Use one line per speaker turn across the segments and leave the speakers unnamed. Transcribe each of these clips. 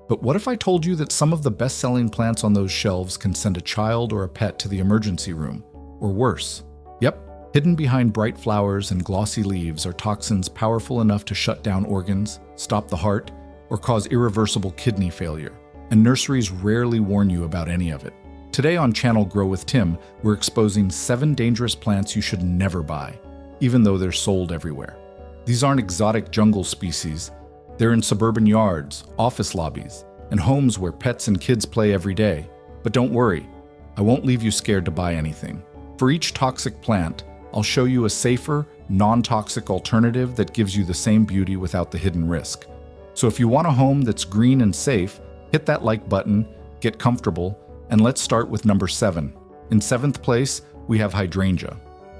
But what if I told you that some of the best-selling plants on those shelves can send a child or a pet to the emergency room? Or worse. Yep, hidden behind bright flowers and glossy leaves are toxins powerful enough to shut down organs, stop the heart, or cause irreversible kidney failure. And nurseries rarely warn you about any of it. Today on channel Grow with Tim, we're exposing 7 dangerous plants you should never buy, even though they're sold everywhere. These aren't exotic jungle species. They're in suburban yards, office lobbies, and homes where pets and kids play every day. But don't worry, I won't leave you scared to buy anything. For each toxic plant, I'll show you a safer, non-toxic alternative that gives you the same beauty without the hidden risk. So if you want a home that's green and safe, hit that like button, get comfortable, and let's start with number 7. In 7th place, we have Hydrangea,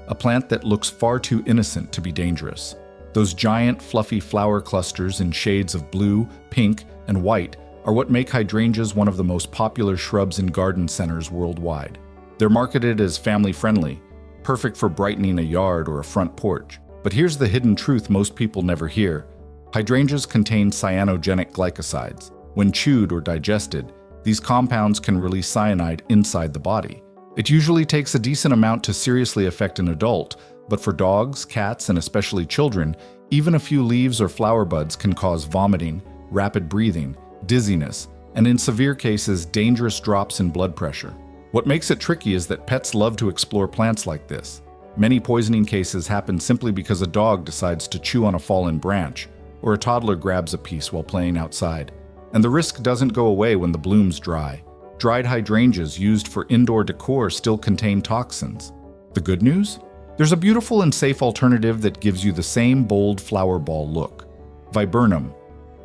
a plant that looks far too innocent to be dangerous. Those giant, fluffy flower clusters in shades of blue, pink, and white are what make hydrangeas one of the most popular shrubs in garden centers worldwide. They're marketed as family-friendly, perfect for brightening a yard or a front porch. But here's the hidden truth most people never hear. Hydrangeas contain cyanogenic glycosides. When chewed or digested, these compounds can release cyanide inside the body. It usually takes a decent amount to seriously affect an adult, but for dogs, cats, and especially children, even a few leaves or flower buds can cause vomiting, rapid breathing, dizziness, and in severe cases, dangerous drops in blood pressure. What makes it tricky is that pets love to explore plants like this. Many poisoning cases happen simply because a dog decides to chew on a fallen branch, or a toddler grabs a piece while playing outside. And the risk doesn't go away when the blooms dry. Dried hydrangeas used for indoor decor still contain toxins. The good news? There's a beautiful and safe alternative that gives you the same bold flower ball look. Viburnum.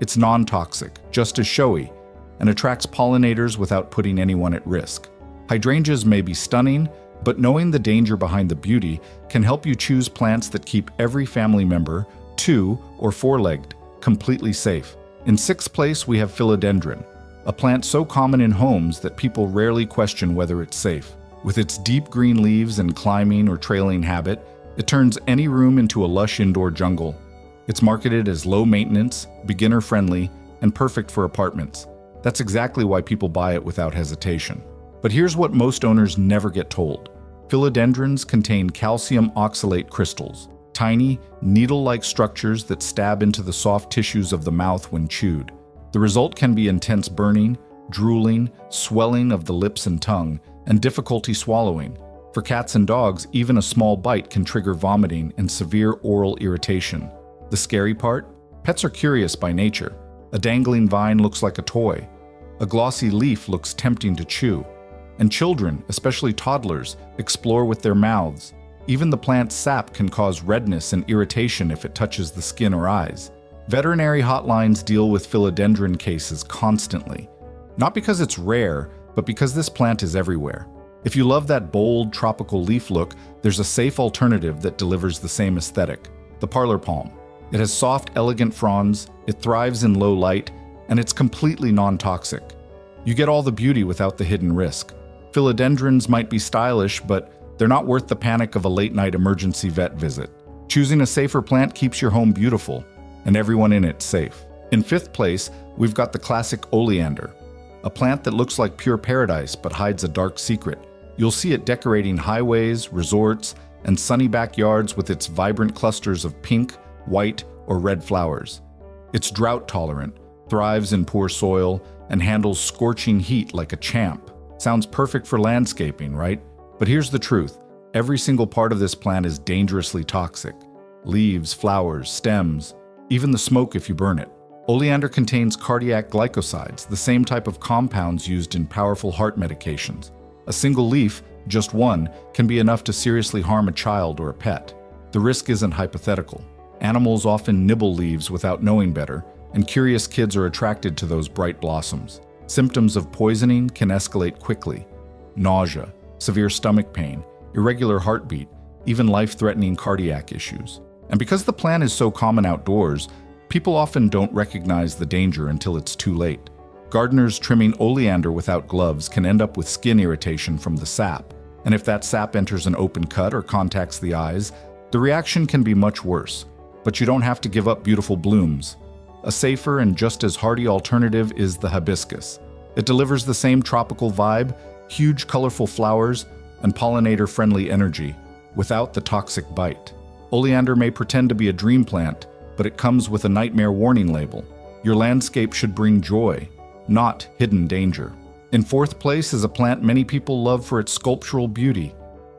It's non-toxic, just as showy, and attracts pollinators without putting anyone at risk. Hydrangeas may be stunning, but knowing the danger behind the beauty can help you choose plants that keep every family member, 2- or 4-legged, completely safe. In 6th place, we have Philodendron, a plant so common in homes that people rarely question whether it's safe. With its deep green leaves and climbing or trailing habit, it turns any room into a lush indoor jungle. It's marketed as low maintenance, beginner friendly, and perfect for apartments. That's exactly why people buy it without hesitation. But here's what most owners never get told. Philodendrons contain calcium oxalate crystals, tiny, needle-like structures that stab into the soft tissues of the mouth when chewed. The result can be intense burning, drooling, swelling of the lips and tongue, and difficulty swallowing. For cats and dogs, even a small bite can trigger vomiting and severe oral irritation. The scary part? Pets are curious by nature. A dangling vine looks like a toy. A glossy leaf looks tempting to chew. And children, especially toddlers, explore with their mouths. Even the plant's sap can cause redness and irritation if it touches the skin or eyes. Veterinary hotlines deal with philodendron cases constantly. Not because it's rare, but because this plant is everywhere. If you love that bold, tropical leaf look, there's a safe alternative that delivers the same aesthetic: the parlor palm. It has soft, elegant fronds, it thrives in low light, and it's completely non-toxic. You get all the beauty without the hidden risk. Philodendrons might be stylish, but they're not worth the panic of a late-night emergency vet visit. Choosing a safer plant keeps your home beautiful, and everyone in it safe. In 5th place, we've got the classic Oleander, a plant that looks like pure paradise but hides a dark secret. You'll see it decorating highways, resorts, and sunny backyards with its vibrant clusters of pink, white, or red flowers. It's drought-tolerant, thrives in poor soil, and handles scorching heat like a champ. Sounds perfect for landscaping, right? But here's the truth. Every single part of this plant is dangerously toxic. Leaves, flowers, stems, even the smoke if you burn it. Oleander contains cardiac glycosides, the same type of compounds used in powerful heart medications. A single leaf, just one, can be enough to seriously harm a child or a pet. The risk isn't hypothetical. Animals often nibble leaves without knowing better, and curious kids are attracted to those bright blossoms. Symptoms of poisoning can escalate quickly: nausea, severe stomach pain, irregular heartbeat, even life-threatening cardiac issues. And because the plant is so common outdoors, people often don't recognize the danger until it's too late. Gardeners trimming oleander without gloves can end up with skin irritation from the sap, and if that sap enters an open cut or contacts the eyes, the reaction can be much worse. But you don't have to give up beautiful blooms. A safer and just as hardy alternative is the hibiscus. It delivers the same tropical vibe, huge colorful flowers, and pollinator-friendly energy, without the toxic bite. Oleander may pretend to be a dream plant, but it comes with a nightmare warning label. Your landscape should bring joy, not hidden danger. In fourth place is a plant many people love for its sculptural beauty,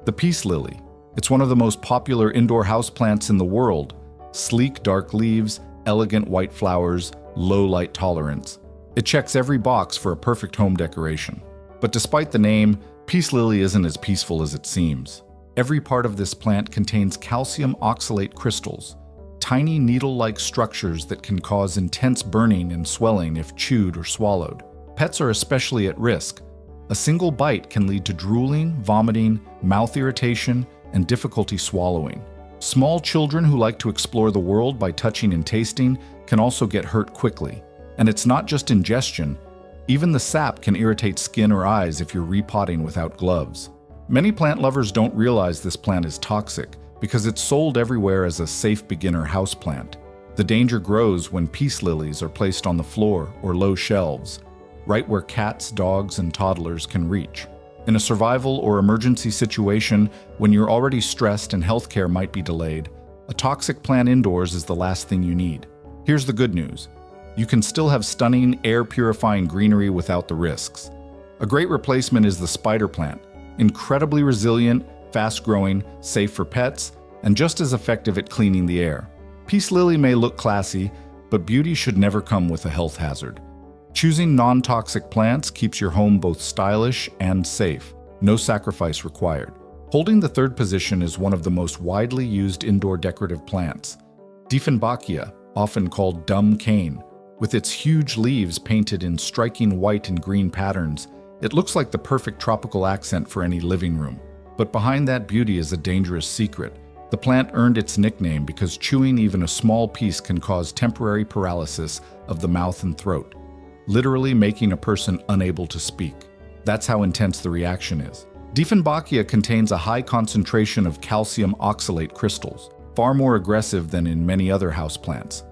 the peace lily. It's one of the most popular indoor houseplants in the world. Sleek dark leaves, elegant white flowers, low light tolerance. It checks every box for a perfect home decoration. But despite the name, peace lily isn't as peaceful as it seems. Every part of this plant contains calcium oxalate crystals, tiny needle-like structures that can cause intense burning and swelling if chewed or swallowed. Pets are especially at risk. A single bite can lead to drooling, vomiting, mouth irritation, and difficulty swallowing. Small children who like to explore the world by touching and tasting can also get hurt quickly. And it's not just ingestion. Even the sap can irritate skin or eyes if you're repotting without gloves. Many plant lovers don't realize this plant is toxic because it's sold everywhere as a safe beginner houseplant. The danger grows when peace lilies are placed on the floor or low shelves, right where cats, dogs, and toddlers can reach. In a survival or emergency situation, when you're already stressed and healthcare might be delayed, a toxic plant indoors is the last thing you need. Here's the good news. You can still have stunning, air-purifying greenery without the risks. A great replacement is the spider plant. Incredibly resilient, fast-growing, safe for pets, and just as effective at cleaning the air. Peace lily may look classy, but beauty should never come with a health hazard. Choosing non-toxic plants keeps your home both stylish and safe. No sacrifice required. Holding the third position is one of the most widely used indoor decorative plants. Dieffenbachia, often called dumb cane. With its huge leaves painted in striking white and green patterns, it looks like the perfect tropical accent for any living room. But behind that beauty is a dangerous secret. The plant earned its nickname because chewing even a small piece can cause temporary paralysis of the mouth and throat, literally making a person unable to speak. That's how intense the reaction is. Dieffenbachia contains a high concentration of calcium oxalate crystals, far more aggressive than in many other houseplants.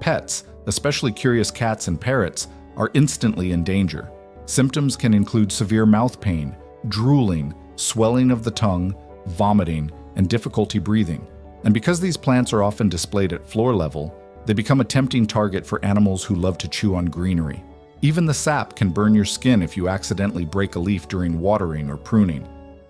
Pets, especially curious cats and parrots, are instantly in danger. Symptoms can include severe mouth pain, drooling, swelling of the tongue, vomiting, and difficulty breathing. And because these plants are often displayed at floor level, they become a tempting target for animals who love to chew on greenery. Even the sap can burn your skin if you accidentally break a leaf during watering or pruning.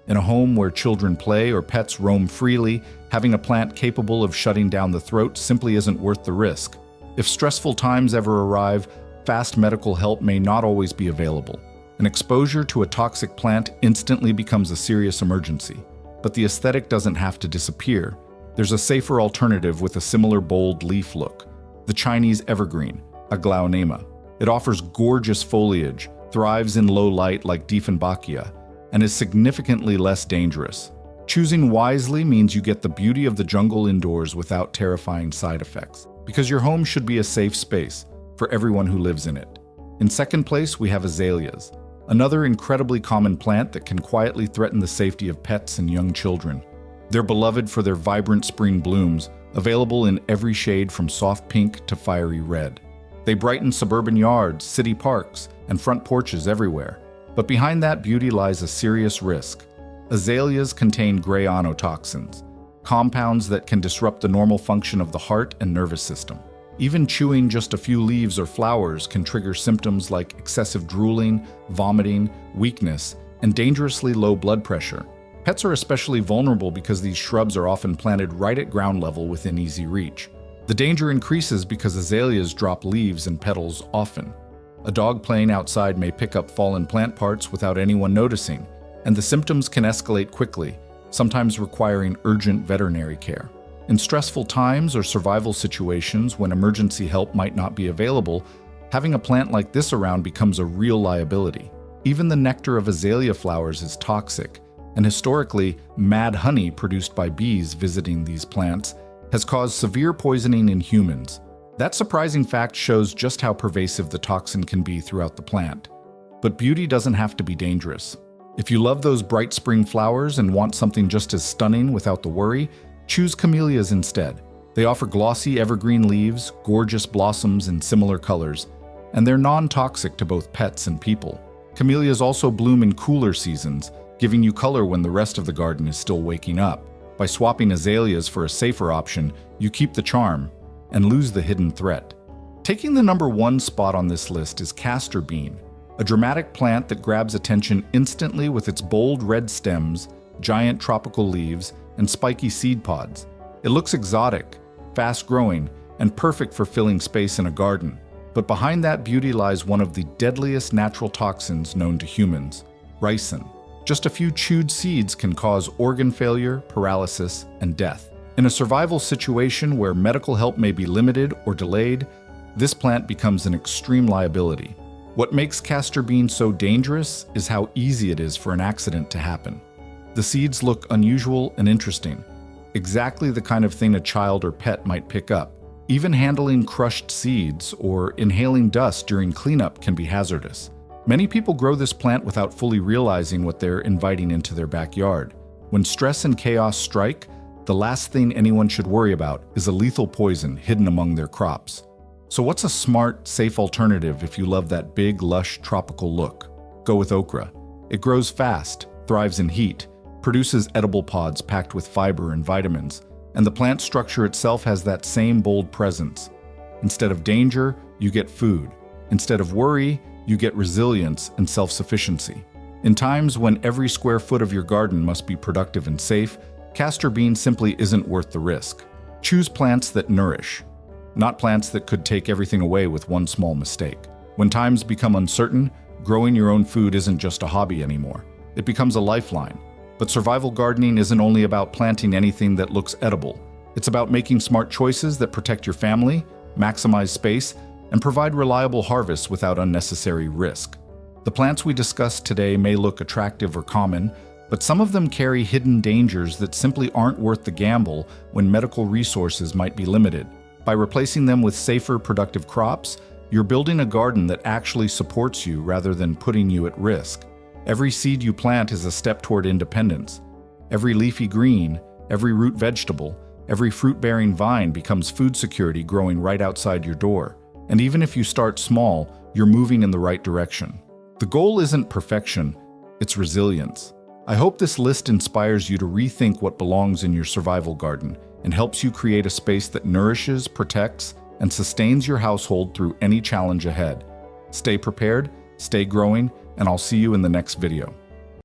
In a home where children play or pets roam freely, having a plant capable of shutting down the throat simply isn't worth the risk. If stressful times ever arrive, fast medical help may not always be available. An exposure to a toxic plant instantly becomes a serious emergency. But the aesthetic doesn't have to disappear. There's a safer alternative with a similar bold leaf look. The Chinese evergreen, Aglaonema. It offers gorgeous foliage, thrives in low light like Dieffenbachia, and is significantly less dangerous. Choosing wisely means you get the beauty of the jungle indoors without terrifying side effects, because your home should be a safe space for everyone who lives in it. In second place, we have azaleas, another incredibly common plant that can quietly threaten the safety of pets and young children. They're beloved for their vibrant spring blooms, available in every shade from soft pink to fiery red. They brighten suburban yards, city parks, and front porches everywhere. But behind that beauty lies a serious risk. Azaleas contain gray anotoxins, compounds that can disrupt the normal function of the heart and nervous system. Even chewing just a few leaves or flowers can trigger symptoms like excessive drooling, vomiting, weakness, and dangerously low blood pressure. Pets are especially vulnerable because these shrubs are often planted right at ground level within easy reach. The danger increases because azaleas drop leaves and petals often. A dog playing outside may pick up fallen plant parts without anyone noticing, and the symptoms can escalate quickly, sometimes requiring urgent veterinary care. In stressful times or survival situations when emergency help might not be available, having a plant like this around becomes a real liability. Even the nectar of azalea flowers is toxic, and historically, mad honey produced by bees visiting these plants has caused severe poisoning in humans. That surprising fact shows just how pervasive the toxin can be throughout the plant. But beauty doesn't have to be dangerous. If you love those bright spring flowers and want something just as stunning without the worry, choose camellias instead. They offer glossy evergreen leaves, gorgeous blossoms in similar colors, and they're non-toxic to both pets and people. Camellias also bloom in cooler seasons, giving you color when the rest of the garden is still waking up. By swapping azaleas for a safer option, you keep the charm and lose the hidden threat. Taking the #1 spot on this list is castor bean, a dramatic plant that grabs attention instantly with its bold red stems, giant tropical leaves, and spiky seed pods. It looks exotic, fast-growing, and perfect for filling space in a garden. But behind that beauty lies one of the deadliest natural toxins known to humans, ricin. Just a few chewed seeds can cause organ failure, paralysis, and death. In a survival situation where medical help may be limited or delayed, this plant becomes an extreme liability. What makes castor bean so dangerous is how easy it is for an accident to happen. The seeds look unusual and interesting, exactly the kind of thing a child or pet might pick up. Even handling crushed seeds or inhaling dust during cleanup can be hazardous. Many people grow this plant without fully realizing what they're inviting into their backyard. When stress and chaos strike, the last thing anyone should worry about is a lethal poison hidden among their crops. So what's a smart, safe alternative if you love that big, lush, tropical look? Go with okra. It grows fast, thrives in heat, produces edible pods packed with fiber and vitamins, and the plant structure itself has that same bold presence. Instead of danger, you get food. Instead of worry, you get resilience and self-sufficiency. In times when every square foot of your garden must be productive and safe, castor bean simply isn't worth the risk. Choose plants that nourish, not plants that could take everything away with one small mistake. When times become uncertain, growing your own food isn't just a hobby anymore. It becomes a lifeline. But survival gardening isn't only about planting anything that looks edible. It's about making smart choices that protect your family, maximize space, and provide reliable harvests without unnecessary risk. The plants we discussed today may look attractive or common, but some of them carry hidden dangers that simply aren't worth the gamble when medical resources might be limited. By replacing them with safer, productive crops, you're building a garden that actually supports you rather than putting you at risk. Every seed you plant is a step toward independence. Every leafy green, every root vegetable, every fruit-bearing vine becomes food security growing right outside your door. And even if you start small, you're moving in the right direction. The goal isn't perfection, it's resilience. I hope this list inspires you to rethink what belongs in your survival garden and helps you create a space that nourishes, protects, and sustains your household through any challenge ahead. Stay prepared, stay growing, and I'll see you in the next video.